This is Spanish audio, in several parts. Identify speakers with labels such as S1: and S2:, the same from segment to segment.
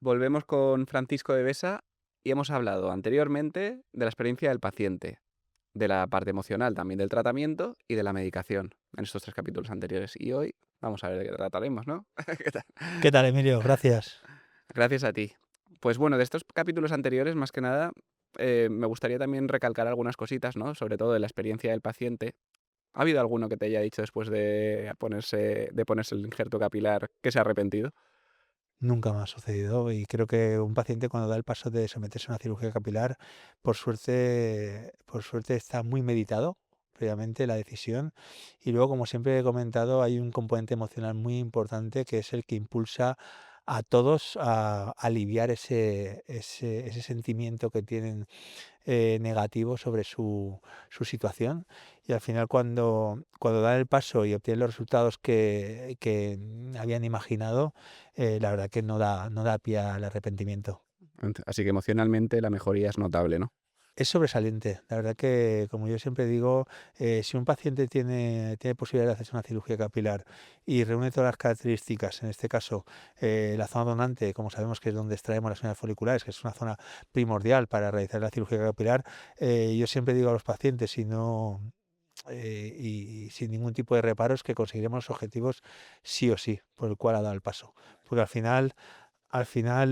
S1: Volvemos con Francisco de Besa y hemos hablado anteriormente de la experiencia del paciente, de la parte emocional también del tratamiento y de la medicación en estos 3 capítulos anteriores. Y hoy vamos a ver de qué trataremos, ¿no? ¿Qué tal?
S2: ¿Qué tal, Emilio? Gracias.
S1: Gracias a ti. Pues bueno, de estos capítulos anteriores, más que nada, me gustaría también recalcar algunas cositas, ¿no? Sobre todo de la experiencia del paciente. ¿Ha habido alguno que te haya dicho después de ponerse el injerto capilar que se ha arrepentido?
S2: Nunca me ha sucedido y creo que un paciente cuando da el paso de someterse a una cirugía capilar, por suerte está muy meditado previamente la decisión y luego, como siempre he comentado, hay un componente emocional muy importante que es el que impulsa a todos a aliviar ese sentimiento que tienen negativo sobre su situación y al final cuando dan el paso y obtienen los resultados que habían imaginado, la verdad que no da pie al arrepentimiento.
S1: Así que emocionalmente la mejoría es notable, ¿no?
S2: Es sobresaliente. La verdad que, como yo siempre digo, si un paciente tiene posibilidad de hacerse una cirugía capilar y reúne todas las características, en este caso, la zona donante, como sabemos que es donde extraemos las unidades foliculares, que es una zona primordial para realizar la cirugía capilar, yo siempre digo a los pacientes, y sin ningún tipo de reparos, que conseguiremos los objetivos sí o sí, por el cual ha dado el paso. Porque al final,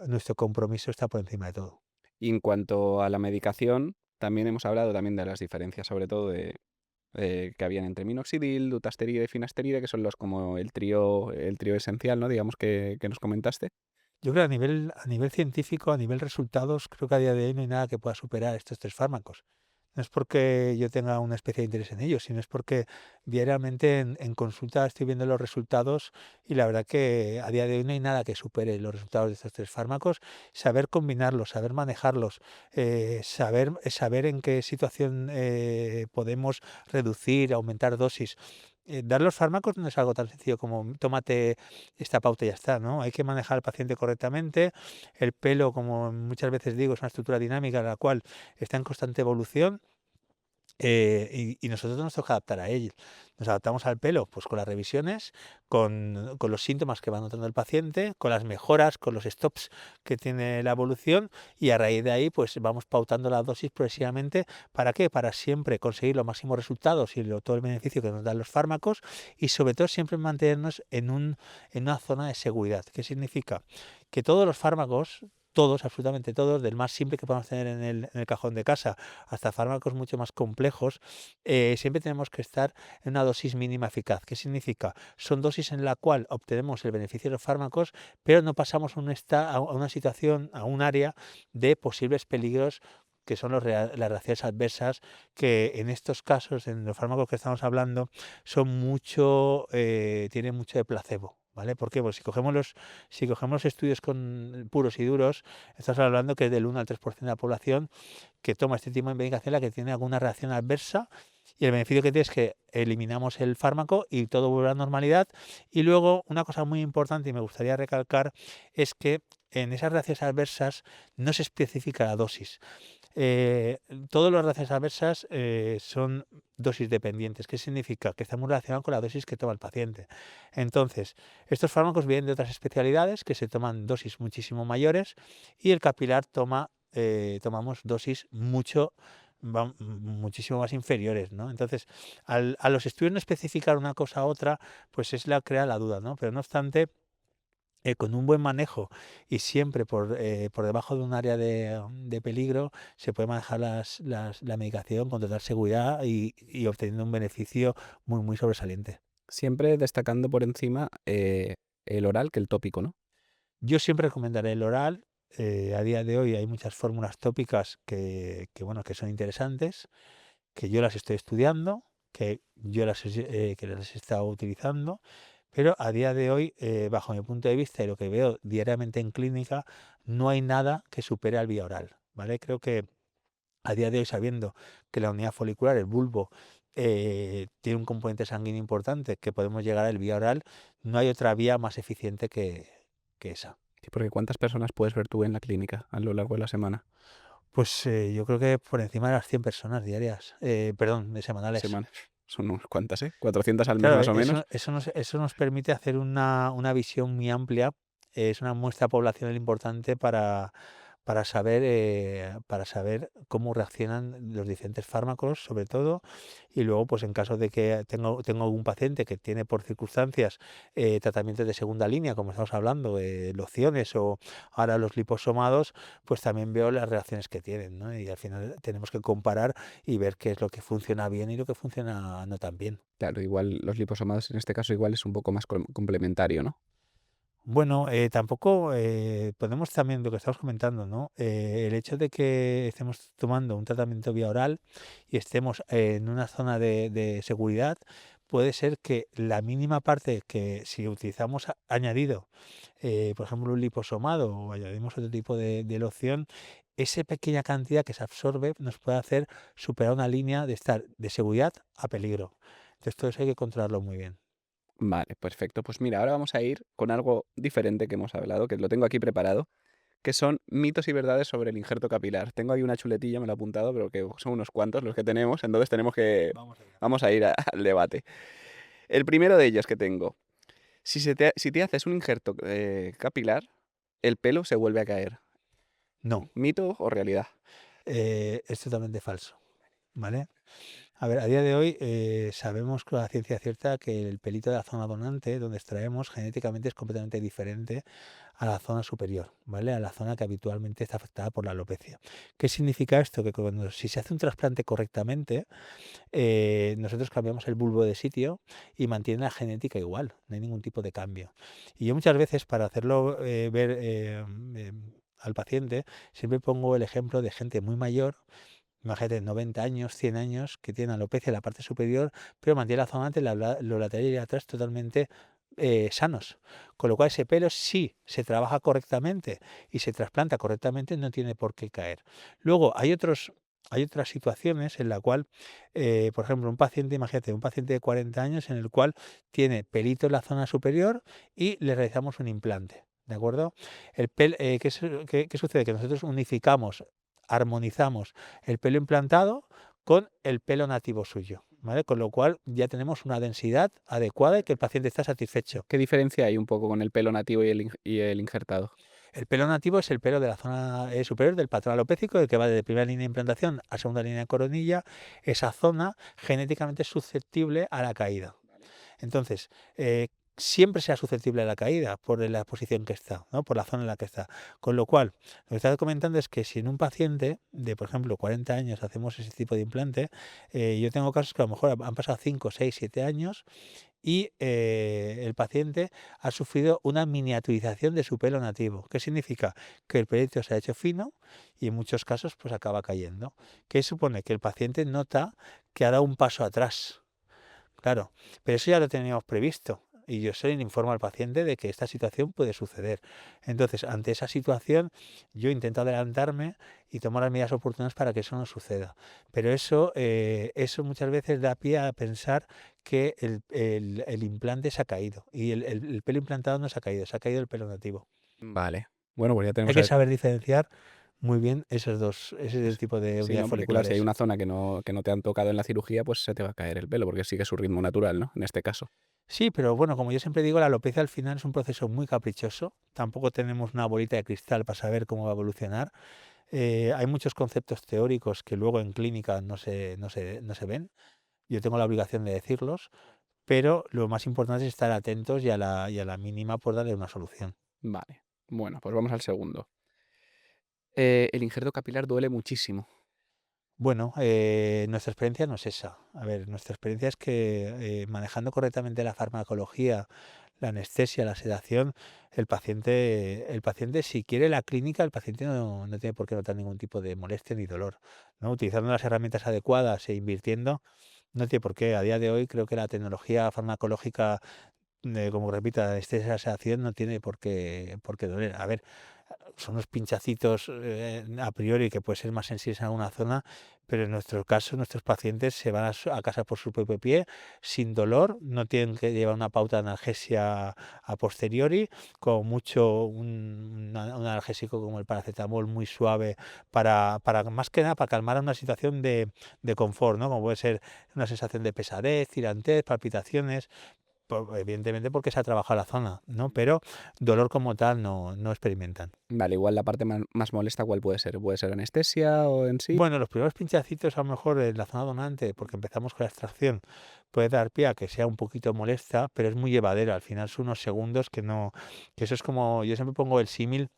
S2: nuestro compromiso está por encima de todo.
S1: Y en cuanto a la medicación, también hemos hablado también de las diferencias, sobre todo que habían entre minoxidil, dutasteride y finasteride, que son los como el trío esencial, ¿no? Digamos que nos comentaste.
S2: Yo creo que a nivel científico, a nivel resultados, creo que a día de hoy no hay nada que pueda superar estos 3 fármacos. No es porque yo tenga una especie de interés en ellos, sino es porque diariamente en consulta estoy viendo los resultados y la verdad que a día de hoy no hay nada que supere los resultados de estos 3 fármacos. Saber combinarlos, saber manejarlos, saber en qué situación, podemos reducir, aumentar dosis. Dar los fármacos no es algo tan sencillo como tómate esta pauta y ya está, ¿no? Hay que manejar al paciente correctamente. El pelo, como muchas veces digo, es una estructura dinámica la cual está en constante evolución, y nosotros nos toca adaptar a ello. Nos adaptamos al pelo, pues con las revisiones, con los síntomas que va notando el paciente, con las mejoras, con los stops que tiene la evolución, y a raíz de ahí, pues vamos pautando la dosis progresivamente. ¿Para qué? Para siempre conseguir los máximos resultados y todo el beneficio que nos dan los fármacos, y sobre todo siempre mantenernos en una zona de seguridad. ¿Qué significa? Que todos los fármacos, todos, absolutamente todos, del más simple que podamos tener en el cajón de casa hasta fármacos mucho más complejos, siempre tenemos que estar en una dosis mínima eficaz. ¿Qué significa? Son dosis en la cual obtenemos el beneficio de los fármacos, pero no pasamos a una situación, a un área de posibles peligros, que son las reacciones adversas, que en estos casos, en los fármacos que estamos hablando, tienen mucho de placebo. ¿Vale? ¿Por qué? Pues si cogemos los estudios puros y duros, estamos hablando que es del 1 al 3% de la población que toma este tipo de medicación la que tiene alguna reacción adversa, y el beneficio que tiene es que eliminamos el fármaco y todo vuelve a la normalidad. Y luego, una cosa muy importante y me gustaría recalcar es que en esas reacciones adversas no se especifica la dosis. Eh, Todas las reacciones adversas son dosis dependientes. ¿Qué significa? Que estamos relacionados con la dosis que toma el paciente. Entonces, estos fármacos vienen de otras especialidades que se toman dosis muchísimo mayores, y el capilar tomamos dosis muchísimo más inferiores, ¿no? Entonces, a los estudios no especificar una cosa a otra, pues crea la duda, ¿no? Pero no obstante, con un buen manejo y siempre por debajo de un área de peligro, se puede manejar la medicación con total seguridad y obteniendo un beneficio muy, muy sobresaliente.
S1: Siempre destacando por encima el oral que el tópico, ¿no?
S2: Yo siempre recomendaré el oral. A día de hoy hay muchas fórmulas tópicas bueno, que son interesantes, que yo las estoy estudiando, que las he estado utilizando, pero a día de hoy, bajo mi punto de vista y lo que veo diariamente en clínica, no hay nada que supere al vía oral, ¿vale? Creo que a día de hoy, sabiendo que la unidad folicular, el bulbo, tiene un componente sanguíneo importante, que podemos llegar al vía oral, no hay otra vía más eficiente que esa.
S1: Sí, porque ¿cuántas personas puedes ver tú en la clínica a lo largo de la semana?
S2: Pues yo creo que por encima de las 100 personas diarias, perdón, de semanales.
S1: Semana. Son unas cuantas, ¿eh? 400 al mes
S2: Claro,
S1: más o menos.
S2: eso nos permite hacer una visión muy amplia es una muestra poblacional importante para saber cómo reaccionan los diferentes fármacos, sobre todo, y luego, pues en caso de que tengo algún paciente que tiene por circunstancias tratamientos de segunda línea, como estamos hablando, lociones o ahora los liposomados, pues también veo las reacciones que tienen, ¿no? Y al final tenemos que comparar y ver qué es lo que funciona bien y lo que funciona no tan bien.
S1: Claro, igual los liposomados en este caso igual es un poco más complementario, ¿no?
S2: Bueno, tampoco podemos también, lo que estamos comentando, ¿no? El hecho de que estemos tomando un tratamiento vía oral y estemos en una zona de seguridad, puede ser que la mínima parte que si utilizamos añadido, por ejemplo, un liposomado o añadimos otro tipo de loción, esa pequeña cantidad que se absorbe nos puede hacer superar una línea de estar de seguridad a peligro. Entonces, todo eso hay que controlarlo muy bien.
S1: Vale, perfecto. Pues mira, ahora vamos a ir con algo diferente que hemos hablado, que lo tengo aquí preparado, que son mitos y verdades sobre el injerto capilar. Tengo ahí una chuletilla, me lo he apuntado, pero que son unos cuantos los que tenemos, entonces tenemos que...
S2: Vamos allá.
S1: Vamos a ir al debate. El primero de ellos que tengo. Si te haces un injerto capilar, el pelo se vuelve a caer.
S2: No,
S1: ¿Mito o realidad?
S2: es totalmente falso, ¿vale? A ver, a día de hoy sabemos con la ciencia cierta que el pelito de la zona donante, donde extraemos, genéticamente es completamente diferente a la zona superior, ¿vale? A la zona que habitualmente está afectada por la alopecia. ¿Qué significa esto? Que si se hace un trasplante correctamente, nosotros cambiamos el bulbo de sitio y mantiene la genética igual, no hay ningún tipo de cambio. Y yo muchas veces, para hacerlo ver al paciente, siempre pongo el ejemplo de gente muy mayor. Imagínate, 90 años, 100 años, que tiene alopecia en la parte superior, pero mantiene la zona antes, los laterales y atrás totalmente sanos. Con lo cual, ese pelo, si se trabaja correctamente y se trasplanta correctamente, no tiene por qué caer. Luego, hay otras situaciones en la cual, por ejemplo, imagínate, un paciente de 40 años en el cual tiene pelito en la zona superior y le realizamos un implante. ¿De acuerdo? ¿Qué sucede? Que nosotros armonizamos el pelo implantado con el pelo nativo suyo, ¿vale? Con lo cual ya tenemos una densidad adecuada y que el paciente está satisfecho.
S1: ¿Qué diferencia hay un poco con el pelo nativo y el injertado?
S2: El pelo nativo es el pelo de la zona superior del patrón alopécico, el que va desde primera línea de implantación a segunda línea de coronilla. Esa zona genéticamente es susceptible a la caída. Entonces, siempre sea susceptible a la caída por la posición que está, ¿no? Por la zona en la que está. Con lo cual, lo que estás comentando es que si en un paciente de, por ejemplo, 40 años hacemos ese tipo de implante, yo tengo casos que a lo mejor han pasado 5, 6, 7 años y el paciente ha sufrido una miniaturización de su pelo nativo. ¿Qué significa? Que el pelito se ha hecho fino y en muchos casos pues acaba cayendo. ¿Qué supone? Que el paciente nota que ha dado un paso atrás. Claro, pero eso ya lo teníamos previsto y yo se le informo al paciente de que esta situación puede suceder. Entonces, ante esa situación, yo intento adelantarme y tomar las medidas oportunas para que eso no suceda. Pero eso muchas veces da pie a pensar que el implante se ha caído y el pelo implantado no se ha caído el pelo nativo.
S1: Vale. Bueno, pues ya
S2: Hay
S1: tenemos...
S2: que saber diferenciar muy bien ese
S1: Pues,
S2: tipo de
S1: sí,
S2: unidades
S1: ¿no? Porque claro, si hay
S2: foliculares.
S1: una zona que no te han tocado en la cirugía, pues se te va a caer el pelo, porque sigue su ritmo natural, ¿no? En este caso.
S2: Sí, pero bueno, como yo siempre digo, la alopecia al final es un proceso muy caprichoso. Tampoco tenemos una bolita de cristal para saber cómo va a evolucionar. Hay muchos conceptos teóricos que luego en clínica no se ven. Yo tengo la obligación de decirlos, pero lo más importante es estar atentos y a la mínima por darle una solución.
S1: Vale. Bueno, pues vamos al segundo. El injerto capilar duele muchísimo.
S2: Bueno, nuestra experiencia no es esa. A ver, nuestra experiencia es que manejando correctamente la farmacología, la anestesia, la sedación, el paciente si quiere la clínica, el paciente no tiene por qué notar ningún tipo de molestia ni dolor, ¿no? Utilizando las herramientas adecuadas e invirtiendo, no tiene por qué. A día de hoy creo que la tecnología farmacológica, como repito, la anestesia y la sedación no tiene por qué doler. A ver, son unos pinchacitos a priori que puede ser más sensibles en alguna zona, pero en nuestro caso, nuestros pacientes se van a casa por su propio pie, sin dolor, no tienen que llevar una pauta de analgesia a posteriori, como mucho un analgésico como el paracetamol muy suave para más que nada para calmar una situación de confort, ¿no? Como puede ser una sensación de pesadez, tirantez, palpitaciones. evidentemente porque se ha trabajado la zona, ¿no? Pero dolor como tal no experimentan.
S1: Vale, igual la parte más molesta, ¿cuál puede ser? ¿Puede ser anestesia o en sí?
S2: Bueno, los primeros pinchacitos a lo mejor en la zona donante, porque empezamos con la extracción, puede dar pie a que sea un poquito molesta, pero es muy llevadera. Al final son unos segundos que no, que eso es como, yo siempre pongo el símil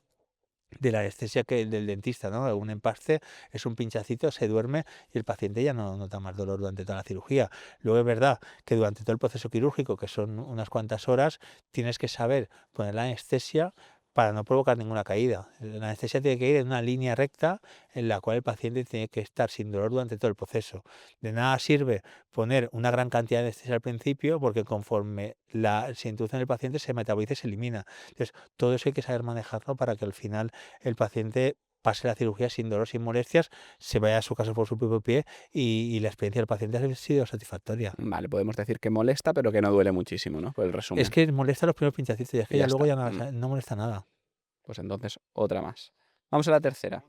S2: de la anestesia que del dentista, ¿no? Un empaste es un pinchacito, se duerme y el paciente ya no nota más dolor durante toda la cirugía. Luego es verdad que durante todo el proceso quirúrgico, que son unas cuantas horas, tienes que saber poner la anestesia para no provocar ninguna caída. La anestesia tiene que ir en una línea recta en la cual el paciente tiene que estar sin dolor durante todo el proceso. De nada sirve poner una gran cantidad de anestesia al principio porque conforme se introduce en el paciente se metaboliza y se elimina. Entonces, todo eso hay que saber manejarlo para que al final el paciente pase la cirugía sin dolor, sin molestias, se vaya a su casa por su propio pie y la experiencia del paciente ha sido satisfactoria.
S1: Vale, podemos decir que molesta, pero que no duele muchísimo, ¿no? Por el
S2: Es
S1: resumen.
S2: que molesta los primeros pinchacitos y es
S1: Y
S2: que
S1: ya
S2: ya luego
S1: está.
S2: ya no molesta nada.
S1: Pues entonces, otra más. Vamos a la tercera.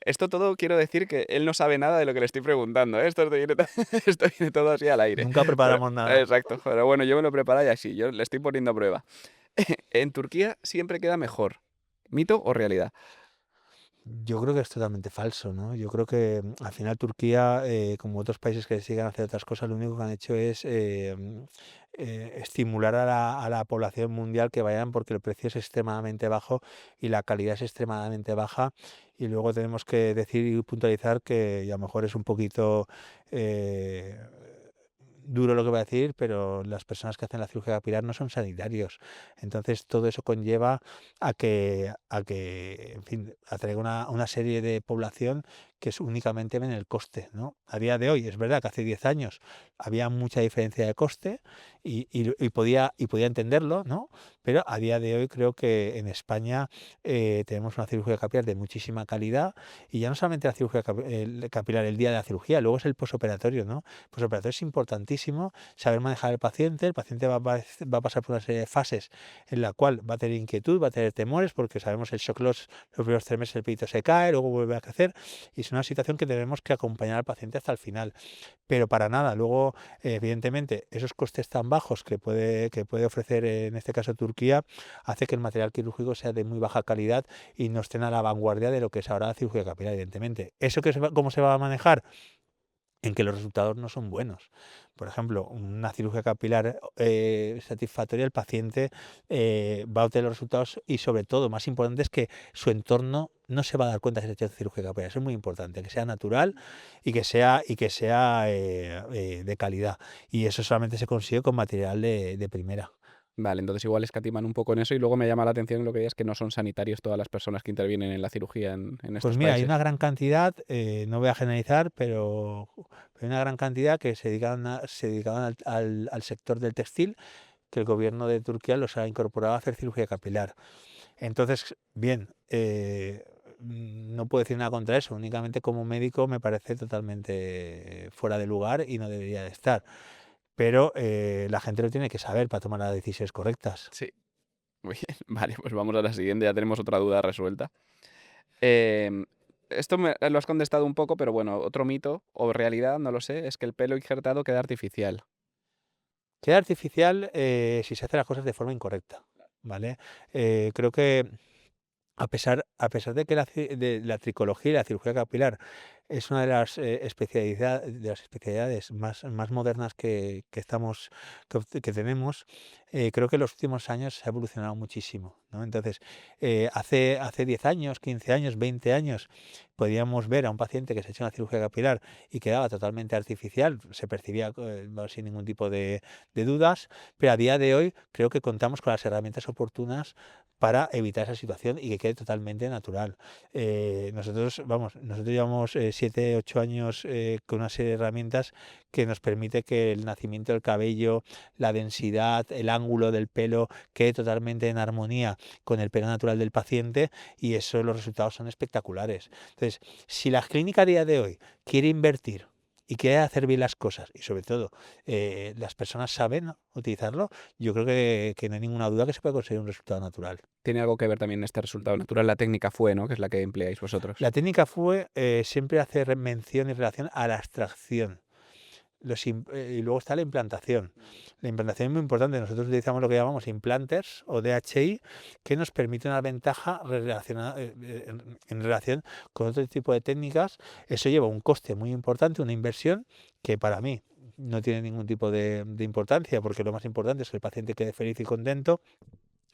S1: Esto todo quiero decir que él no sabe nada de lo que le estoy preguntando, ¿eh? Esto viene, esto viene todo así al aire.
S2: Nunca preparamos nada.
S1: Exacto, pero bueno, yo me lo preparo y así, yo le estoy poniendo a prueba. En Turquía siempre queda mejor. ¿Mito o realidad?
S2: Yo creo que es totalmente falso, ¿no? Yo creo que al final Turquía, como otros países que sigan hacer otras cosas, lo único que han hecho es estimular a la población mundial que vayan porque el precio es extremadamente bajo y la calidad es extremadamente baja. Y luego tenemos que decir y puntualizar que y a lo mejor es un poquito eh, duro lo que voy a decir, pero las personas que hacen la cirugía capilar no son sanitarios. Entonces todo eso conlleva en fin, atraiga una serie de población que es únicamente ven el coste, ¿no? A día de hoy, es verdad que hace 10 años había mucha diferencia de coste y podía entenderlo, ¿no? Pero a día de hoy creo que en España tenemos una cirugía capilar de muchísima calidad y ya no solamente la cirugía capilar el día de la cirugía, luego es el posoperatorio, ¿no? El posoperatorio es importantísimo, saber manejar al paciente, el paciente va a pasar por una serie de fases en la cual va a tener inquietud, va a tener temores, porque sabemos el shock loss, los primeros 3 meses el pellito se cae, luego vuelve a crecer, y es una situación que tenemos que acompañar al paciente hasta el final. Pero para nada, luego, evidentemente, esos costes tan bajos que puede ofrecer, en este caso Turquía, hace que el material quirúrgico sea de muy baja calidad y no estén a la vanguardia de lo que es ahora la cirugía capilar, evidentemente. ¿Eso cómo se va a manejar? En que los resultados no son buenos. Por ejemplo, una cirugía capilar satisfactoria, el paciente va a obtener los resultados y sobre todo, más importante es que su entorno no se va a dar cuenta que se ha hecho cirugía capilar. Eso es muy importante, que sea natural y que sea de calidad. Y eso solamente se consigue con material de primera.
S1: Vale, entonces igual escatiman un poco en eso y luego me llama la atención lo que digas que no son sanitarios todas las personas que intervienen en la cirugía en
S2: Pues
S1: estos
S2: mira, hay una
S1: países.
S2: gran cantidad, no voy a generalizar, pero hay una gran cantidad que se dedicaban al sector del textil, que el gobierno de Turquía los ha incorporado a hacer cirugía capilar. Entonces, bien, no puedo decir nada contra eso, únicamente como médico me parece totalmente fuera de lugar y no debería de estar. Pero la gente lo tiene que saber para tomar las decisiones correctas.
S1: Sí, muy bien. Vale, pues vamos a la siguiente, ya tenemos otra duda resuelta. Em, esto lo has contestado un poco, pero bueno, otro mito o realidad, no lo sé, es que el pelo injertado queda artificial.
S2: Queda artificial si se hacen las cosas de forma incorrecta, ¿vale? Creo que a pesar de que de la tricología y la cirugía capilar es una de las especialidades más modernas que tenemos, creo que en los últimos años se ha evolucionado muchísimo, ¿no? Entonces, hace 10 años, 15 años, 20 años, podíamos ver a un paciente que se ha hecho una cirugía capilar y quedaba totalmente artificial, se percibía sin ningún tipo de dudas, pero a día de hoy creo que contamos con las herramientas oportunas para evitar esa situación y que quede totalmente natural. Nosotros llevamos 7, 8 años con una serie de herramientas que nos permite que el nacimiento del cabello, la densidad, el ángulo del pelo quede totalmente en armonía con el pelo natural del paciente y eso los resultados son espectaculares. Entonces, si la clínica a día de hoy quiere invertir y quiere hacer bien las cosas y sobre todo las personas saben utilizarlo, yo creo que no hay ninguna duda que se puede conseguir un resultado natural.
S1: Tiene algo que ver también este resultado natural, la técnica fue, ¿no? Que es la que empleáis vosotros.
S2: La técnica fue siempre hacer mención y relación a la extracción. Y luego está la implantación. La implantación es muy importante. Nosotros utilizamos lo que llamamos implanters o DHI, que nos permite una ventaja en relación con otro tipo de técnicas. Eso lleva un coste muy importante, una inversión que para mí no tiene ningún tipo de importancia, porque lo más importante es que el paciente quede feliz y contento.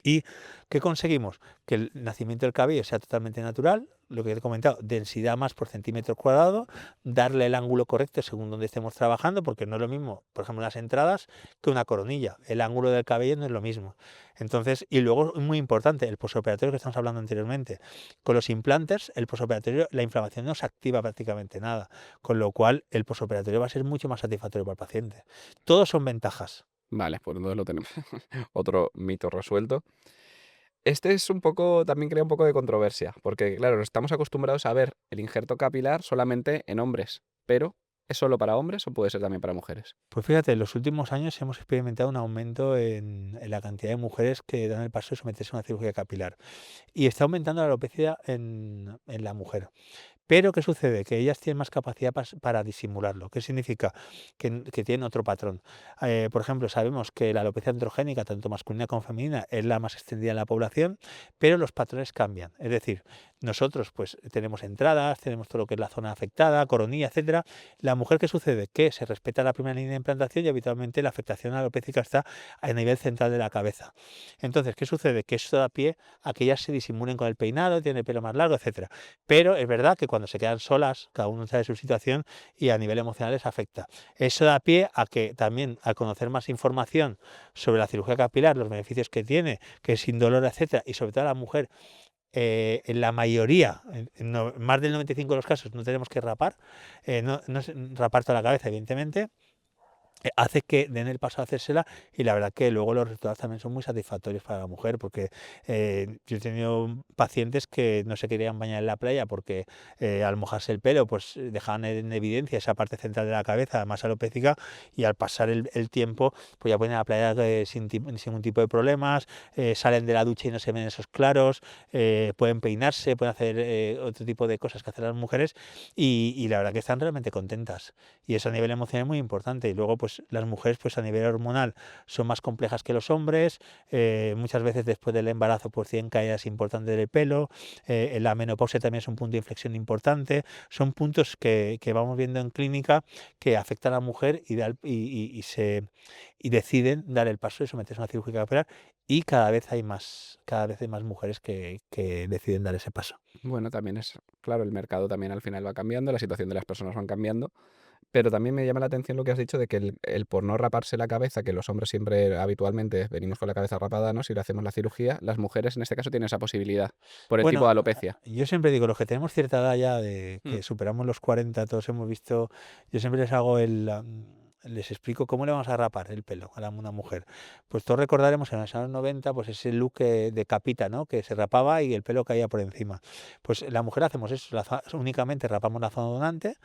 S2: ¿Y qué conseguimos? Que el nacimiento del cabello sea totalmente natural, lo que he comentado, densidad más por centímetro cuadrado, darle el ángulo correcto según donde estemos trabajando, porque no es lo mismo, por ejemplo, las entradas que una coronilla. El ángulo del cabello no es lo mismo. Entonces, y luego, muy importante, el posoperatorio que estamos hablando anteriormente. Con los implantes, el posoperatorio, la inflamación no se activa prácticamente nada, con lo cual el posoperatorio va a ser mucho más satisfactorio para el paciente. Todos son ventajas.
S1: Vale, pues entonces lo tenemos. Otro mito resuelto. Este es un poco, también crea un poco de controversia, porque claro, estamos acostumbrados a ver el injerto capilar solamente en hombres, pero ¿es solo para hombres o puede ser también para mujeres?
S2: Pues fíjate, en los últimos años hemos experimentado un aumento en la cantidad de mujeres que dan el paso de someterse a una cirugía capilar. Y está aumentando la alopecia en la mujer. Pero, ¿qué sucede? Que ellas tienen más capacidad para disimularlo. ¿Qué significa? Que tienen otro patrón. Por ejemplo, sabemos que la alopecia androgénica, tanto masculina como femenina, es la más extendida en la población, pero los patrones cambian. Es decir, nosotros pues tenemos entradas, tenemos todo lo que es la zona afectada, coronilla, etcétera. La mujer, ¿qué sucede? Que se respeta la primera línea de implantación y habitualmente la afectación alopécica está a nivel central de la cabeza. Entonces, ¿qué sucede? Que eso da pie a que ellas se disimulen con el peinado, tienen el pelo más largo, etcétera. Pero es verdad que cuando se quedan solas, cada uno sabe su situación y a nivel emocional les afecta. Eso da pie a que también, al conocer más información sobre la cirugía capilar, los beneficios que tiene, que es sin dolor, etcétera, y sobre todo a la mujer, en la mayoría, más del 95% de los casos, no tenemos que rapar, no es rapar toda la cabeza, evidentemente, hace que den el paso a hacérsela y la verdad que luego los resultados también son muy satisfactorios para la mujer porque yo he tenido pacientes que no se querían bañar en la playa porque al mojarse el pelo pues dejaban en evidencia esa parte central de la cabeza más alopécica y al pasar el tiempo pues ya pueden ir a la playa sin ningún tipo de problemas, salen de la ducha y no se ven esos claros, pueden peinarse, pueden hacer otro tipo de cosas que hacen las mujeres y la verdad que están realmente contentas y eso a nivel emocional es muy importante y luego pues las mujeres pues a nivel hormonal son más complejas que los hombres, muchas veces después del embarazo pues tienen caídas importantes del pelo, en la menopausia también es un punto de inflexión importante, son puntos que vamos viendo en clínica que afectan a la mujer y deciden dar el paso de someterse a una cirugía capilar y cada vez hay más mujeres que deciden dar ese paso.
S1: Bueno, también es, claro, el mercado también al final va cambiando, la situación de las personas van cambiando, pero también me llama la atención lo que has dicho de que el por no raparse la cabeza, que los hombres siempre habitualmente venimos con la cabeza rapada, ¿no? Si le hacemos la cirugía, las mujeres en este caso tienen esa posibilidad por el tipo
S2: Bueno,
S1: de alopecia.
S2: yo siempre digo, los que tenemos cierta edad ya, de
S1: Mm.
S2: que superamos los 40, todos hemos visto, yo siempre les hago les explico cómo le vamos a rapar el pelo a una mujer. Pues todos recordaremos en los años 90, pues ese look de capita, ¿no? Que se rapaba y el pelo caía por encima. Pues la mujer hacemos eso, únicamente rapamos la zona donante,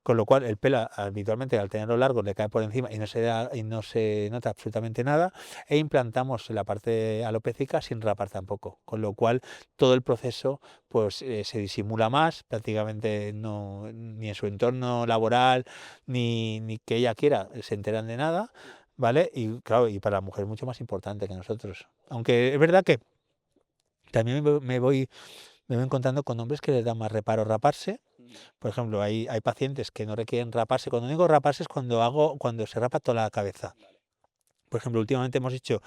S2: con lo cual el pelo habitualmente al tenerlo largo le cae por encima y no se nota absolutamente nada e implantamos la parte alopécica sin rapar tampoco, con lo cual todo el proceso pues se disimula más, prácticamente no, ni en su entorno laboral ni que ella quiera se enteran de nada, ¿vale? Y claro, y para la mujer es mucho más importante que nosotros. Aunque es verdad que también me voy encontrando con hombres que les da más reparo raparse. Por ejemplo, hay pacientes que no requieren raparse. Cuando digo raparse es cuando se rapa toda la cabeza. Por ejemplo, últimamente hemos hecho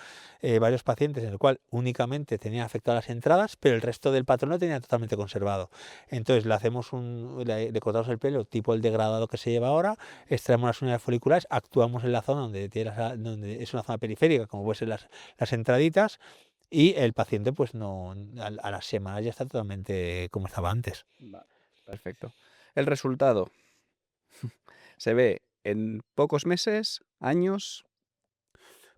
S2: varios pacientes en el cual únicamente tenían afectadas las entradas, pero el resto del patrón lo tenía totalmente conservado. Entonces le cortamos el pelo tipo el degradado que se lleva ahora, extraemos las unidades foliculares, actuamos en la zona donde es una zona periférica, como pueden ser las entraditas, y el paciente pues no a las semanas ya está totalmente como estaba antes.
S1: Vale, perfecto. El resultado se ve en pocos meses, años.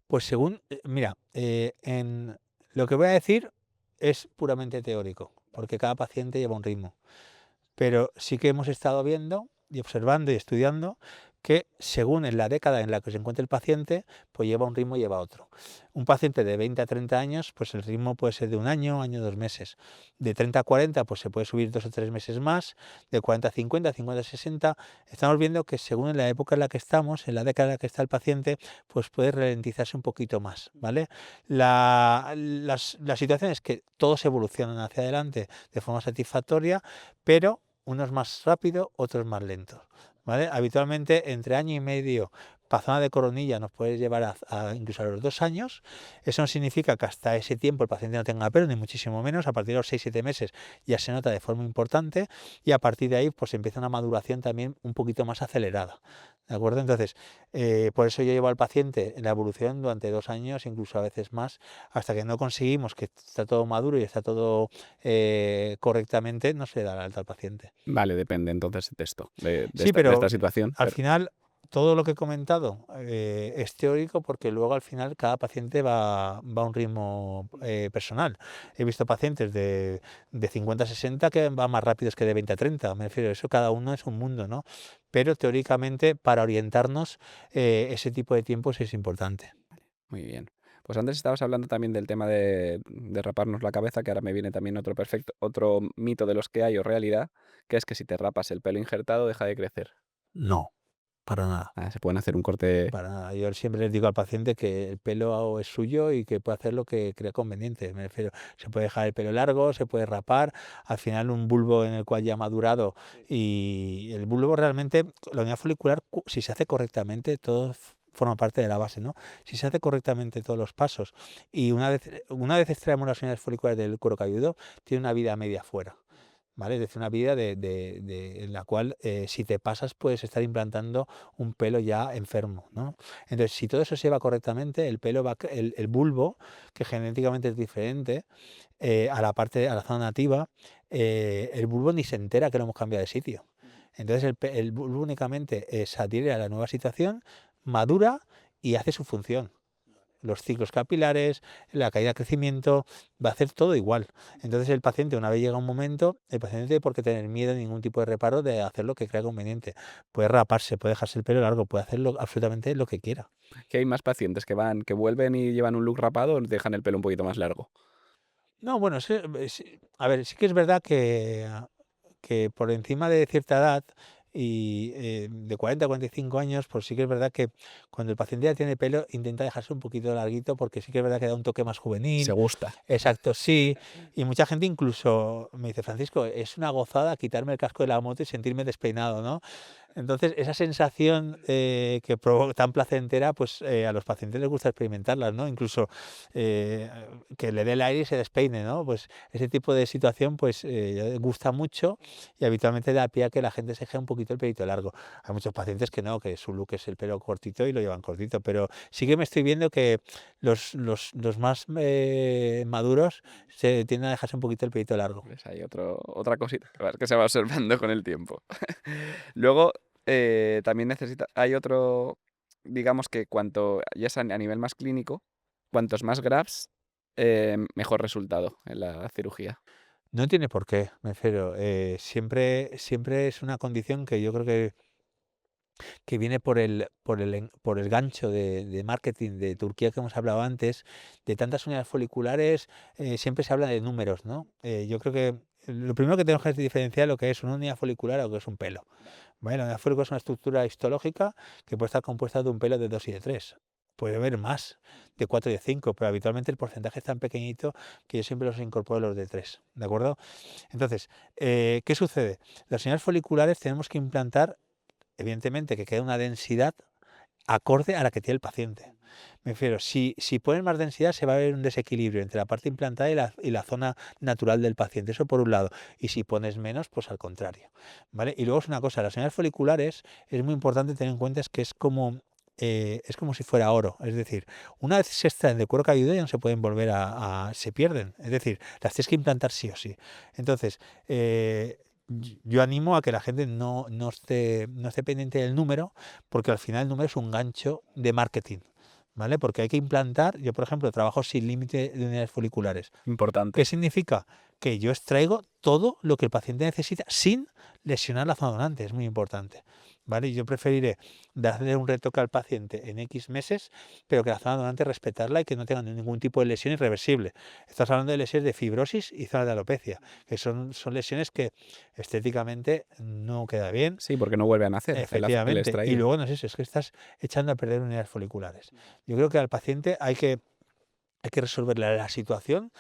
S2: Pues según, mira, lo que voy a decir es puramente teórico, porque cada paciente lleva un ritmo. Pero sí que hemos estado viendo y observando y estudiando que según en la década en la que se encuentre el paciente, pues lleva un ritmo y lleva otro. Un paciente de 20 a 30 años, pues el ritmo puede ser de un año, 2 meses. De 30 a 40, pues se puede subir 2 o 3 meses más. De 40 a 50, 50 a 60. Estamos viendo que según en la época en la que estamos, en la década en la que está el paciente, pues puede ralentizarse un poquito más, ¿vale? La situación es que todos evolucionan hacia adelante de forma satisfactoria, pero unos más rápido, otros más lentos, ¿vale? Habitualmente entre año y medio para zona de coronilla nos puede llevar incluso a los 2 años. Eso no significa que hasta ese tiempo el paciente no tenga pelo, ni muchísimo menos. A partir de los 6-7 meses ya se nota de forma importante y a partir de ahí pues empieza una maduración también un poquito más acelerada, ¿de acuerdo? Entonces, por eso yo llevo al paciente en la evolución durante 2 años, incluso a veces más, hasta que no conseguimos que está todo maduro y está todo correctamente, no se le da el alta al paciente.
S1: Vale, depende entonces de esto, de
S2: Sí,
S1: esta
S2: pero
S1: situación.
S2: al
S1: Pero
S2: final todo lo que he comentado es teórico porque luego al final cada paciente va a un ritmo personal. He visto pacientes de 50 a 60 que van más rápidos que de 20 a 30. Me refiero, eso cada uno es un mundo, ¿no? Pero teóricamente para orientarnos ese tipo de tiempos es importante.
S1: muy bien. Pues antes estabas hablando también del tema de raparnos la cabeza, que ahora me viene también otro mito de los que hay o realidad, que es que si te rapas el pelo injertado deja de crecer.
S2: No, para nada.
S1: Se pueden hacer un corte.
S2: Para nada. Yo siempre les digo al paciente que el pelo es suyo y que puede hacer lo que crea conveniente. Me refiero, se puede dejar el pelo largo, se puede rapar. Al final, un bulbo en el cual ya ha madurado y el bulbo realmente, la unidad folicular, si se hace correctamente, todo forma parte de la base, ¿no? Si se hace correctamente todos los pasos y una vez extraemos las unidades foliculares del cuero cabelludo, tiene una vida media fuera. ¿Vale? Es decir, una vida en la cual si te pasas puedes estar implantando un pelo ya enfermo, ¿no? Entonces, si todo eso se lleva correctamente, el pelo el bulbo, que genéticamente es diferente, a la zona nativa, el bulbo ni se entera que lo hemos cambiado de sitio. Entonces, el bulbo únicamente se adhiere a la nueva situación, madura y hace su función. Los ciclos capilares, la caída de crecimiento, va a hacer todo igual. Entonces el paciente, una vez llega un momento, el paciente no tiene por qué tener miedo, ningún tipo de reparo de hacer lo que crea conveniente. Puede raparse, puede dejarse el pelo largo, puede hacerlo absolutamente lo que quiera.
S1: Que hay más pacientes que vuelven y llevan un look rapado o dejan el pelo un poquito más largo.
S2: No, bueno, a ver, sí que es verdad que por encima de cierta edad y de 40 a 45 años, pues sí que es verdad que cuando el paciente ya tiene pelo, intenta dejarse un poquito larguito porque sí que es verdad que da un toque más
S1: Se
S2: juvenil.
S1: gusta.
S2: Exacto, sí. Y mucha gente incluso me dice, Francisco, es una gozada quitarme el casco de la moto y sentirme despeinado, ¿no? Entonces, esa sensación que provoca tan placentera, pues a los pacientes les gusta experimentarlas, ¿no? Incluso eh, que le dé el aire y se despeine, ¿no? Pues ese tipo de situación, pues gusta mucho y habitualmente da pie a que la gente se deje un poquito el pelito largo. Hay muchos pacientes que no, que su look es el pelo cortito y lo llevan cortito, pero sí que me estoy viendo que los más maduros se tienden a dejarse un poquito el pelito largo.
S1: Pues hay otra cosita que se va observando con el tiempo. Luego, también hay otro, digamos que ya es a nivel más clínico, cuantos más grafts, mejor resultado en la cirugía.
S2: No tiene por qué, me refiero. Siempre es una condición que yo creo que viene por el gancho de marketing de Turquía que hemos hablado antes, de tantas unidades foliculares, siempre se habla de números, ¿no? Yo creo que lo primero que tenemos que diferenciar lo que es una unidad folicular o lo que es un pelo. Bueno, la unidad folicular es una estructura histológica que puede estar compuesta de un pelo de 2 y de 3. Puede haber más, de 4 y de 5, pero habitualmente el porcentaje es tan pequeñito que yo siempre los incorporo los de 3, ¿de acuerdo? Entonces, ¿qué sucede? Las unidades foliculares tenemos que implantar, evidentemente, que quede una densidad acorde a la que tiene el paciente. Me refiero, si pones más densidad se va a ver un desequilibrio entre la parte implantada y la zona natural del paciente, eso por un lado. Y si pones menos, pues al contrario, ¿vale? Y luego es una cosa, las unidades foliculares es muy importante tener en cuenta es que es como si fuera oro, es decir, una vez se extraen de cuero cabelludo ya no se pueden volver se pierden, es decir, las tienes que implantar sí o sí. Entonces, yo animo a que la gente no esté pendiente del número, porque al final el número es un gancho de marketing, ¿vale? Porque hay que implantar, yo por ejemplo trabajo sin límite de unidades foliculares.
S1: Importante.
S2: ¿Qué significa? Que yo extraigo todo lo que el paciente necesita sin lesionar la zona donante, es muy importante. ¿vale? Yo preferiré darle un retoque al paciente en X meses, pero que la zona donante respetarla y que no tenga ningún tipo de lesión irreversible. Estás hablando de lesiones de fibrosis y zona de alopecia, que son lesiones que estéticamente no queda bien.
S1: Sí, porque no vuelve a nacer el
S2: Efectivamente. Y
S1: extraído.
S2: luego no es eso, es que estás echando a perder unidades foliculares. Yo creo que al paciente hay que resolverle la situación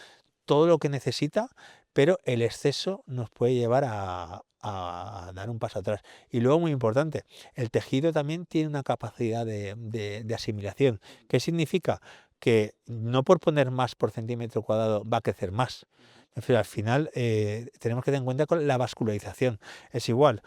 S2: todo lo que necesita, pero el exceso nos puede llevar a dar un paso atrás. Y luego, muy importante, el tejido también tiene una capacidad de asimilación. ¿Qué significa? Que no por poner más por centímetro cuadrado va a crecer más. Es decir, al final tenemos que tener en cuenta con la vascularización. Es igual,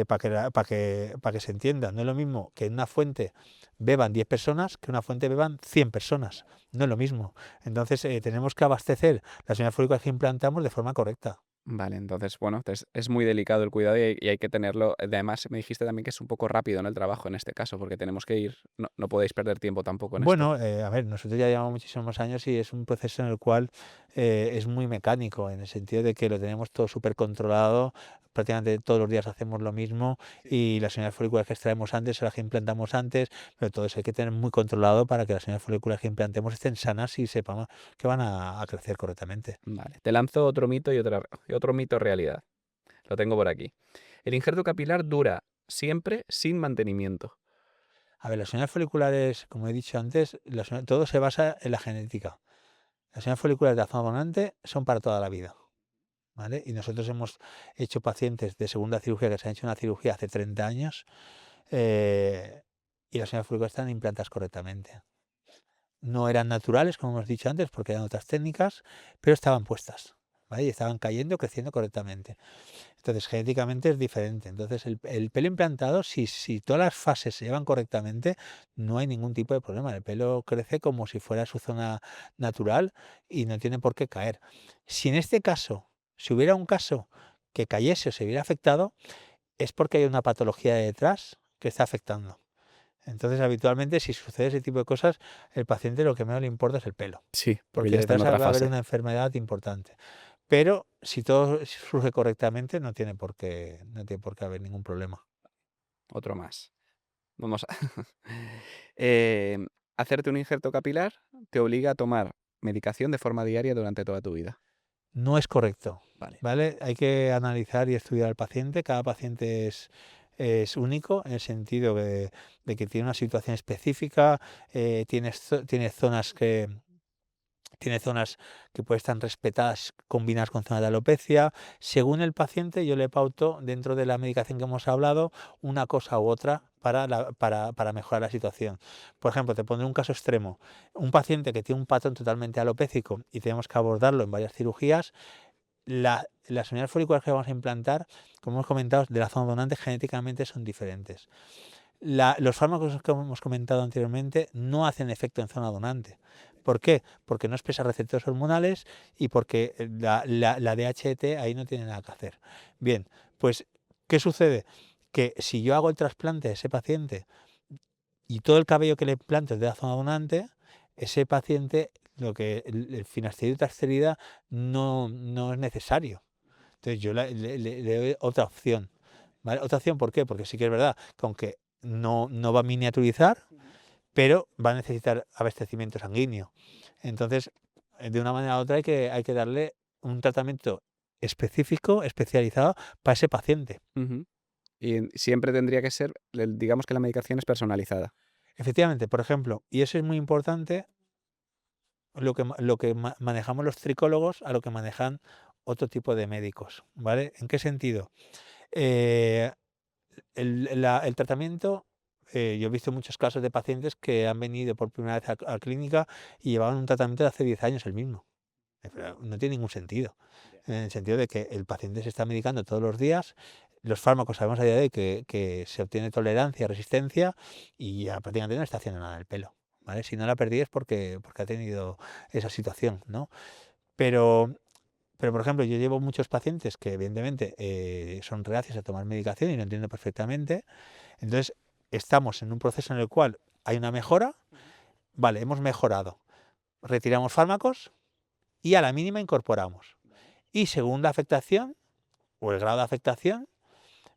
S2: para que se entienda, no es lo mismo que en una fuente beban 10 personas que en una fuente beban 100 personas. No es lo mismo. Entonces tenemos que abastecer las unidades folículas que implantamos de forma correcta.
S1: Vale, entonces, bueno, es muy delicado el cuidado y hay que tenerlo. Además, me dijiste también que es un poco rápido, ¿no? El trabajo en este caso, porque tenemos que ir. No podéis perder tiempo tampoco en esto.
S2: Bueno, a ver, nosotros ya llevamos muchísimos años y es un proceso en el cual es muy mecánico, en el sentido de que lo tenemos todo súper controlado, prácticamente todos los días hacemos lo mismo y las unidades folículas que extraemos antes son las que implantamos antes, pero todo eso hay que tener muy controlado para que las unidades folículas que implantemos estén sanas y sepamos que van a crecer correctamente.
S1: Vale, te lanzo otro mito y otro mito realidad. Lo tengo por aquí. El injerto capilar dura siempre sin mantenimiento.
S2: A ver, las unidades foliculares, como he dicho antes, todo se basa en la genética. Las unidades foliculares de la zona donante son para toda la vida, ¿vale? Y nosotros hemos hecho pacientes de segunda cirugía que se han hecho una cirugía hace 30 años eh, y las unidades foliculares están implantadas correctamente. No eran naturales, como hemos dicho antes, porque eran otras técnicas, pero estaban puestas, ¿vale? Y estaban cayendo, creciendo correctamente. Entonces, genéticamente es diferente. Entonces, el pelo implantado, si todas las fases se llevan correctamente, no hay ningún tipo de problema. El pelo crece como si fuera su zona natural y no tiene por qué caer. Si en este caso, si hubiera un caso que cayese o se viera afectado, es porque hay una patología detrás que está afectando. Entonces, habitualmente, si sucede ese tipo de cosas, el paciente lo que menos le importa es el pelo,
S1: Sí, porque
S2: porque
S1: ya está en
S2: detrás
S1: otra
S2: va a haber
S1: fase.
S2: una enfermedad importante. Pero si todo surge correctamente, no tiene por qué haber ningún problema.
S1: Otro más. Vamos a... Em, hacerte un injerto capilar te obliga a tomar medicación de forma diaria durante toda tu vida.
S2: No es correcto,
S1: Vale.
S2: ¿vale? Hay que analizar y estudiar al paciente. Cada paciente es único en el sentido de que tiene una situación específica, tiene zonas que pueden estar respetadas combinadas con zonas de alopecia. Según el paciente, yo le pauto dentro de la medicación que hemos hablado una cosa u otra para mejorar la situación. Por ejemplo, te pondré un caso extremo. Un paciente que tiene un patrón totalmente alopécico y tenemos que abordarlo en varias cirugías, las unidades foliculares que vamos a implantar, como hemos comentado, de la zona donante genéticamente son diferentes. Los fármacos que hemos comentado anteriormente no hacen efecto en zona donante. ¿Por qué? Porque no expresa receptores hormonales y porque la DHET ahí no tiene nada que hacer. Bien, pues, ¿qué sucede? Que si yo hago el trasplante a ese paciente y todo el cabello que le implanto es de la zona donante, ese paciente, el finasterida y transferida no es necesario. Entonces yo le doy otra opción. ¿Vale? Otra opción, ¿por qué? Porque sí que es verdad que aunque no va a miniaturizar, pero va a necesitar abastecimiento sanguíneo. Entonces, de una manera u otra hay que darle un tratamiento específico, especializado para ese paciente.
S1: Ujú. Y siempre tendría que ser, digamos que la medicación es personalizada.
S2: Efectivamente, por ejemplo, y eso es muy importante, lo que manejamos los tricólogos a lo que manejan otro tipo de médicos, ¿vale? ¿En qué sentido? Eh, el tratamiento, yo he visto muchos casos de pacientes que han venido por primera vez a clínica y llevaban un tratamiento de hace 10 años el mismo. Pero no tiene ningún sentido. En el sentido de que el paciente se está medicando todos los días, los fármacos sabemos a día de hoy que se obtiene tolerancia, resistencia y ya prácticamente no está haciendo nada en el pelo. ¿Vale? Si no la perdí es porque ha tenido esa situación, ¿no? Pero por ejemplo, yo llevo muchos pacientes que evidentemente son reacios a tomar medicación y lo entiendo perfectamente. Entonces, estamos en un proceso en el cual hay una mejora. Vale, hemos mejorado. Retiramos fármacos y a la mínima incorporamos. Y según la afectación o el grado de afectación,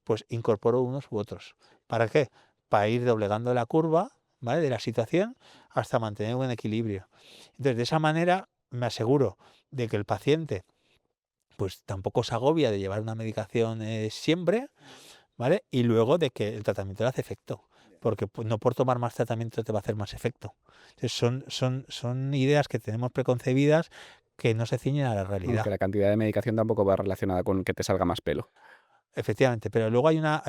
S2: pues incorporo unos u otros. ¿Para qué? Para ir doblegando la curva, ¿vale?, de la situación hasta mantener un equilibrio. Entonces, de esa manera me aseguro de que el paciente pues tampoco se agobia de llevar una medicación siempre, ¿vale? Y luego de que el tratamiento le hace efecto, porque pues, no por tomar más tratamiento te va a hacer más efecto. Entonces, son ideas que tenemos preconcebidas que no se ciñen a la
S1: Vamos, que
S2: realidad.
S1: la cantidad de medicación tampoco va relacionada con que te salga más pelo.
S2: Efectivamente, pero luego hay una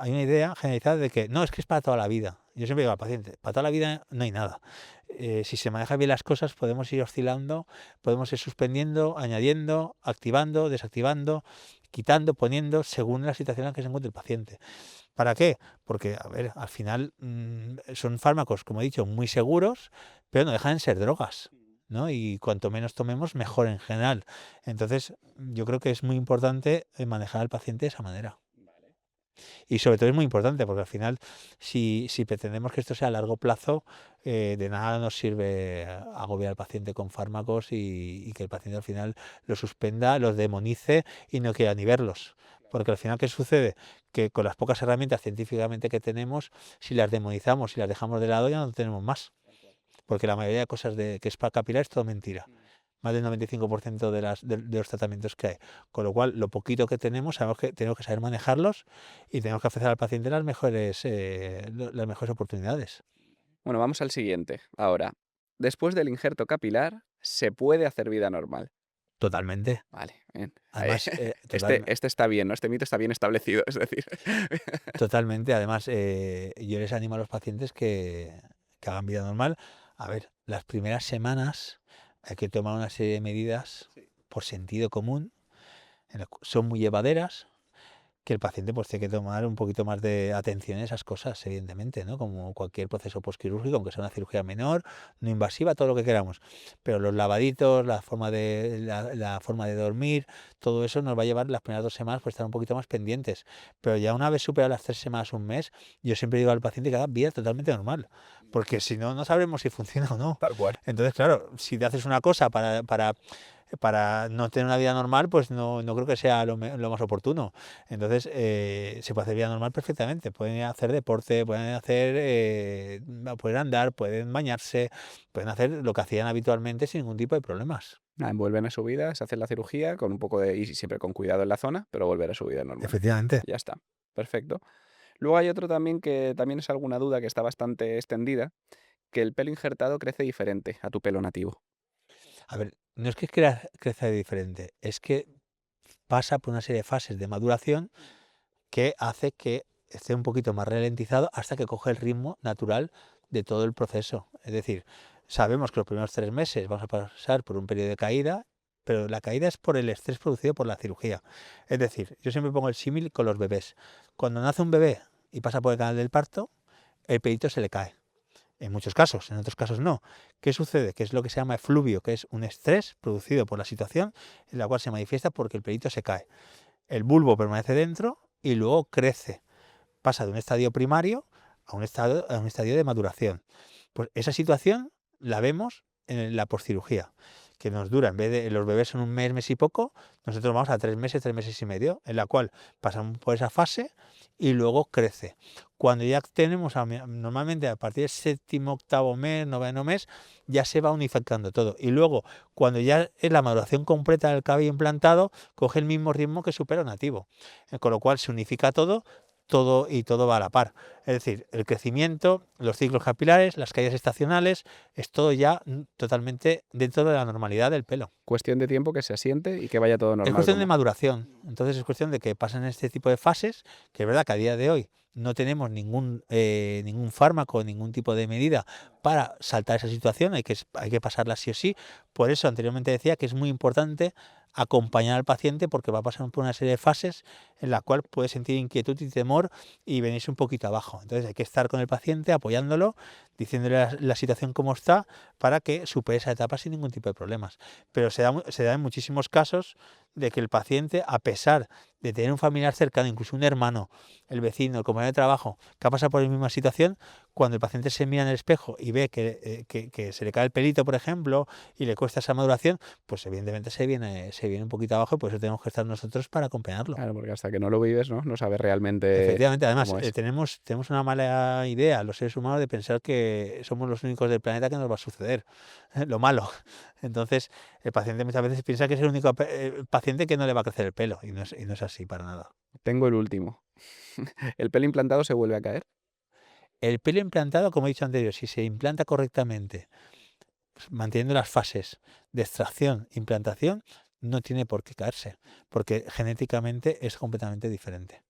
S2: idea generalizada de que no, es que es para toda la vida. Yo siempre digo al paciente, para toda la vida no hay nada. Si se manejan bien las cosas, podemos ir oscilando, podemos ir suspendiendo, añadiendo, activando, desactivando, quitando, poniendo, según la situación en la que se encuentre el paciente. ¿Para qué? Porque, a ver, al final son fármacos, como he dicho, muy seguros, pero no dejan de ser drogas, ¿no? Y cuanto menos tomemos, mejor en general. Entonces, yo creo que es muy importante manejar al paciente de esa manera. Y sobre todo es muy importante porque al final, si pretendemos que esto sea a largo plazo, de nada nos sirve agobiar al paciente con fármacos y que el paciente al final los suspenda, los demonice y no quiera ni verlos. Porque al final, ¿qué sucede? Que con las pocas herramientas científicamente que tenemos, si las demonizamos y las dejamos de lado, ya no tenemos más. Porque la mayoría de cosas que es para capilar es todo mentira. Más del 95% de los tratamientos que hay. Con lo cual, lo poquito que tenemos, sabemos que tenemos que saber manejarlos y tenemos que ofrecer al paciente las mejores oportunidades.
S1: Bueno, vamos al siguiente. Ahora, después del injerto capilar, ¿se puede hacer vida normal?
S2: Totalmente.
S1: Vale, bien. Ahí.
S2: Además,
S1: Este está bien, ¿no? Este mito está bien establecido, es decir.
S2: totalmente. Además, yo les animo a los pacientes que hagan vida normal. A ver, las primeras semanas hay que tomar una serie de medidas por sentido común. Son muy llevaderas, que el paciente pues tiene que tomar un poquito más de atención a esas cosas, evidentemente, ¿no? Como cualquier proceso postquirúrgico, aunque sea una cirugía menor, no invasiva, todo lo que queramos. Pero los lavaditos, la forma de dormir, todo eso nos va a llevar las primeras 2 semanas pues estar un poquito más pendientes. Pero ya una vez superado las 3 semanas, un mes, yo siempre digo al paciente que haga vida totalmente normal, porque si no, no sabremos si funciona o no.
S1: Tal cual.
S2: Entonces, claro, si te haces una cosa para no tener una vida normal, pues no creo que sea lo más oportuno. Entonces, se puede hacer vida normal perfectamente. Pueden hacer deporte, pueden andar, pueden bañarse, pueden hacer lo que hacían habitualmente sin ningún tipo de problemas.
S1: Nada, vuelven a su vida, se hacen la cirugía con un poco de... y siempre con cuidado en la zona, pero volver a su vida normal.
S2: Efectivamente.
S1: Ya está. Perfecto. Luego hay otro también que también es alguna duda que está bastante extendida, que el pelo injertado crece diferente a tu pelo nativo.
S2: A ver, no es que crezca diferente, es que pasa por una serie de fases de maduración que hace que esté un poquito más ralentizado hasta que coge el ritmo natural de todo el proceso. Es decir, sabemos que los primeros 3 meses vamos a pasar por un periodo de caída, pero la caída es por el estrés producido por la cirugía. Es decir, yo siempre pongo el símil con los bebés. Cuando nace un bebé y pasa por el canal del parto, el pelito se le cae. En muchos casos, en otros casos no. ¿Qué sucede? Que es lo que se llama efluvio, que es un estrés producido por la situación en la cual se manifiesta porque el pelito se cae. El bulbo permanece dentro y luego crece. Pasa de un estadio primario a un estadio de maduración. Pues esa situación la vemos en la postcirugía, que nos dura, en vez de los bebés son un mes, mes y poco, nosotros vamos a 3 meses y medio, en la cual pasamos por esa fase y luego crece. Cuando ya tenemos, normalmente a partir del 7º, 8º mes, 9º mes, ya se va unificando todo. Y luego, cuando ya es la maduración completa del cabello implantado, coge el mismo ritmo que su pelo nativo. Con lo cual se unifica todo va a la par. Es decir, el crecimiento, los ciclos capilares, las caídas estacionales, es todo ya totalmente dentro de la normalidad del pelo.
S1: Cuestión de tiempo que se asiente y que vaya todo
S2: Es
S1: normal.
S2: cuestión de maduración. Entonces es cuestión de que pasen este tipo de fases, que es verdad que a día de hoy no tenemos ningún fármaco, ningún tipo de medida para saltar esa situación, hay que pasarla sí o sí. Por eso anteriormente decía que es muy importante acompañar al paciente porque va a pasar por una serie de fases en la cual puede sentir inquietud y temor y venirse un poquito abajo. Entonces hay que estar con el paciente, apoyándolo, diciéndole la situación cómo está para que supere esa etapa sin ningún tipo de problemas. Pero se da en muchísimos casos de que el paciente, a pesar de tener un familiar cercano, incluso un hermano, el vecino, el compañero de trabajo, que ha pasado por la misma situación, cuando el paciente se mira en el espejo y ve que se le cae el pelito, por ejemplo, y le cuesta esa maduración, pues evidentemente se viene un poquito abajo y por eso tenemos que estar nosotros para acompañarlo.
S1: Claro, porque hasta que no lo vives, ¿no? No sabes realmente
S2: Efectivamente, además,
S1: cómo es.
S2: tenemos una mala idea, los seres humanos, de pensar que somos los únicos del planeta que nos va a suceder lo malo. Entonces, el paciente muchas veces piensa que es el único paciente que no le va a crecer el pelo, y no es así para nada.
S1: Tengo el último. ¿El pelo implantado se vuelve a caer?
S2: El pelo implantado, como he dicho anterior, si se implanta correctamente, pues, manteniendo las fases de extracción e implantación, no tiene por qué caerse, porque genéticamente es completamente diferente.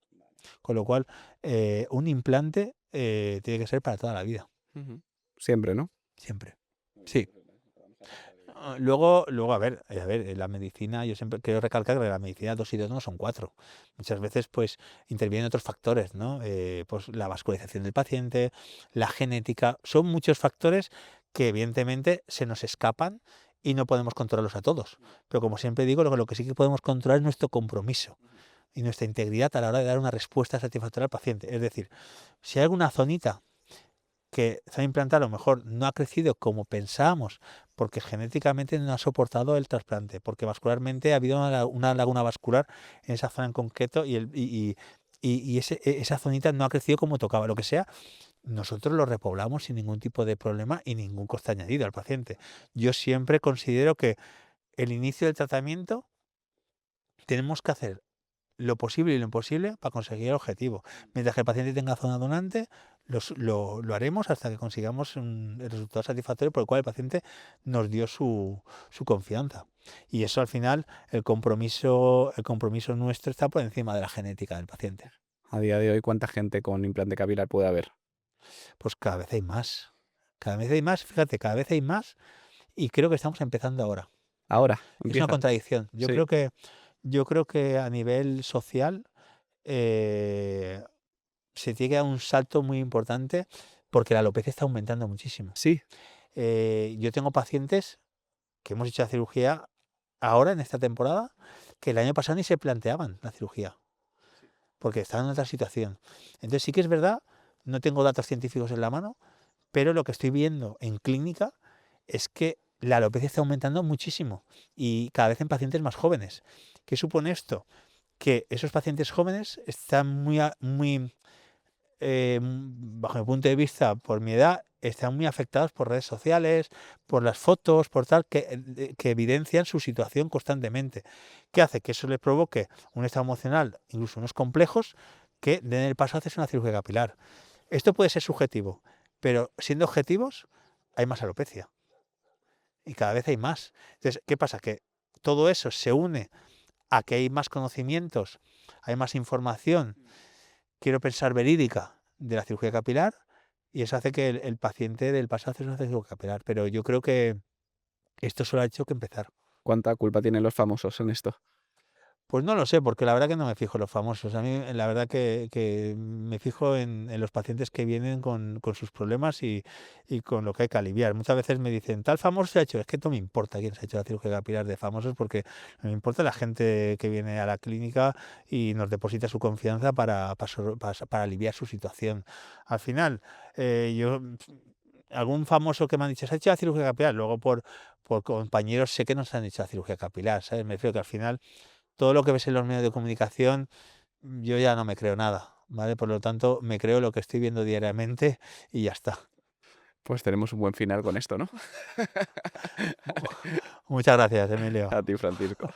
S2: Con lo cual, un implante tiene que ser para toda la vida,
S1: Ujú. Siempre, ¿no?
S2: siempre. Sí. Luego, a ver, en la medicina, yo siempre quiero recalcar que la medicina 2 y 2 no son 4. Muchas veces, pues, intervienen otros factores, ¿no? Pues la vascularización del paciente, la genética, son muchos factores que evidentemente se nos escapan y no podemos controlarlos a todos. Pero como siempre digo, lo que sí que podemos controlar es nuestro compromiso y nuestra integridad a la hora de dar una respuesta satisfactoria al paciente. Es decir, si hay alguna zonita que se ha implantado, a lo mejor no ha crecido como pensábamos, porque genéticamente no ha soportado el trasplante, porque vascularmente ha habido una laguna vascular en esa zona en concreto y esa zonita no ha crecido como tocaba, lo que sea, nosotros lo repoblamos sin ningún tipo de problema y ningún coste añadido al paciente. Yo siempre considero que el inicio del tratamiento tenemos que hacer lo posible y lo imposible para conseguir el objetivo. Mientras que el paciente tenga zona donante, lo haremos hasta que consigamos el resultado satisfactorio por el cual el paciente nos dio su confianza. Y eso, al final, el compromiso nuestro está por encima de la genética del paciente.
S1: A día de hoy, ¿cuánta gente con implante capilar puede haber?
S2: Pues cada vez hay más. Cada vez hay más, fíjate, cada vez hay más, y creo que estamos empezando ahora.
S1: Ahora,
S2: Es una
S1: empieza.
S2: contradicción. Yo
S1: Sí,
S2: creo que, yo creo que a nivel social, eh, se tiene que dar un salto muy importante porque la alopecia está aumentando muchísimo.
S1: sí,
S2: Yo tengo pacientes que hemos hecho la cirugía ahora, en esta temporada, que el año pasado ni se planteaban la cirugía, porque estaban en otra situación. Entonces sí que es verdad, no tengo datos científicos en la mano, pero lo que estoy viendo en clínica es que la alopecia está aumentando muchísimo y cada vez en pacientes más jóvenes. ¿Qué supone esto? Que esos pacientes jóvenes están bajo mi punto de vista, por mi edad, están muy afectados por redes sociales, por las fotos, por tal, que evidencian su situación constantemente. ¿Qué hace? Que eso les provoque un estado emocional, incluso unos complejos, que den el paso a hacerse una cirugía capilar. Esto puede ser subjetivo, pero siendo objetivos, hay más alopecia y cada vez hay más. Entonces, ¿qué pasa? Que todo eso se une a que hay más conocimientos, hay más información, quiero pensar verídica, de la cirugía capilar, y eso hace que el paciente del paso a hacerse una cirugía capilar. Pero yo creo que esto solo ha hecho que empezar.
S1: ¿cuánta culpa tienen los famosos en esto?
S2: Pues no lo sé, porque la verdad que no me fijo en los famosos. A mí la verdad que me fijo en los pacientes que vienen con sus problemas y con lo que hay que aliviar. Muchas veces me dicen, tal famoso se ha hecho. Es que no me importa quién se ha hecho la cirugía capilar de famosos, porque me importa la gente que viene a la clínica y nos deposita su confianza para aliviar su situación. Al final, algún famoso que me han dicho, se ha hecho la cirugía capilar, luego por compañeros sé que no se han hecho la cirugía capilar, ¿sabes? Me refiero que al final todo lo que ves en los medios de comunicación, yo ya no me creo nada, ¿vale? Por lo tanto, me creo lo que estoy viendo diariamente y ya está.
S1: Pues tenemos un buen final con esto, ¿no?
S2: Muchas gracias, Emilio.
S1: A ti, Francisco.